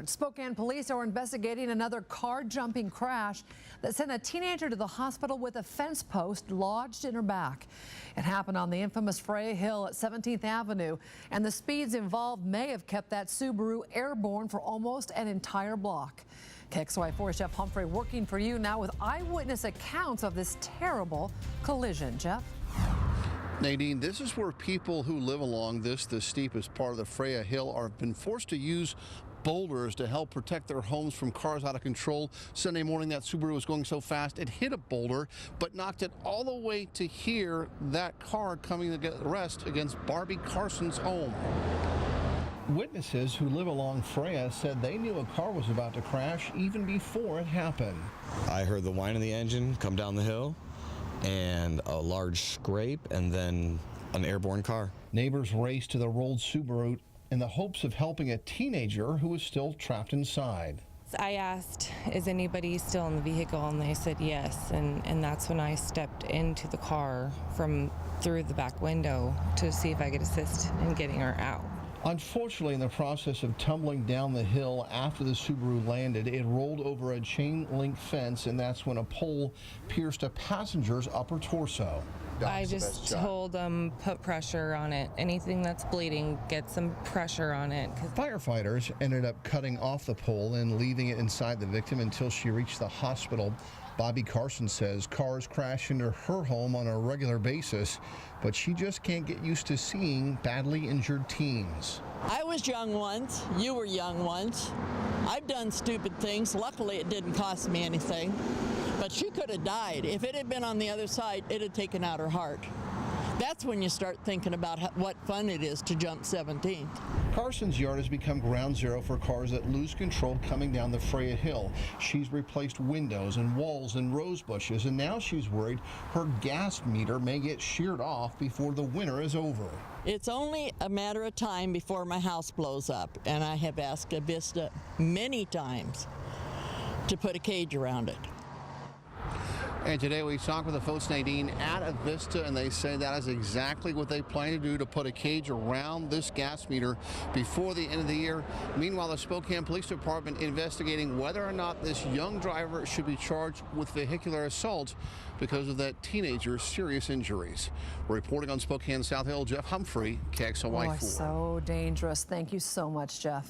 Spokane Police are investigating another car-jumping crash that sent a teenager to the hospital with a fence post lodged in her back. It happened on the infamous Freya Hill at 17th Avenue, and the speeds involved may have kept that Subaru airborne for almost an entire block. KXLY4 Jeff Humphrey working for you now with eyewitness accounts of this terrible collision. Jeff? Nadine, this is where people who live along the steepest part of the Freya Hill have been forced to use boulders to help protect their homes from cars out of control. Sunday morning, that Subaru was going so fast it hit a boulder, but knocked it all the way to here. That car coming to rest against Barbie Carson's home. Witnesses who live along Freya said they knew a car was about to crash even before it happened. I heard the whine of the engine come down the hill and a large scrape and then an airborne car. Neighbors raced to the rolled Subaru in the hopes of helping a teenager who was still trapped inside. I asked, is anybody still in the vehicle? And they said yes. And that's when I stepped into the car from through the back window to see if I could assist in getting her out. Unfortunately, in the process of tumbling down the hill after the Subaru landed, it rolled over a chain link fence, and that's when a pole pierced a passenger's upper torso. I just told them, put pressure on it. Anything that's bleeding, get some pressure on it. Firefighters ended up cutting off the pole and leaving it inside the victim until she reached the hospital. Bobby Carson says cars crash into her home on a regular basis, but she just can't get used to seeing badly injured teens. I was young once. You were young once. I've done stupid things. Luckily, it didn't cost me anything. But she could have died. If it had been on the other side, it had taken out her heart. That's when you start thinking about what fun it is to jump 17th. Carson's yard has become ground zero for cars that lose control coming down the Freya Hill. She's replaced windows and walls and rose bushes, and now she's worried her gas meter may get sheared off before the winter is over. It's only a matter of time before my house blows up, and I have asked Avista many times to put a cage around it. And today we talked with the folks, Nadine, at Avista, and they say that is exactly what they plan to do, to put a cage around this gas meter before the end of the year. Meanwhile, the Spokane Police Department investigating whether or not this young driver should be charged with vehicular assault because of that teenager's serious injuries. Reporting on Spokane South Hill, Jeff Humphrey, KXLY4. Oh, so dangerous. Thank you so much, Jeff.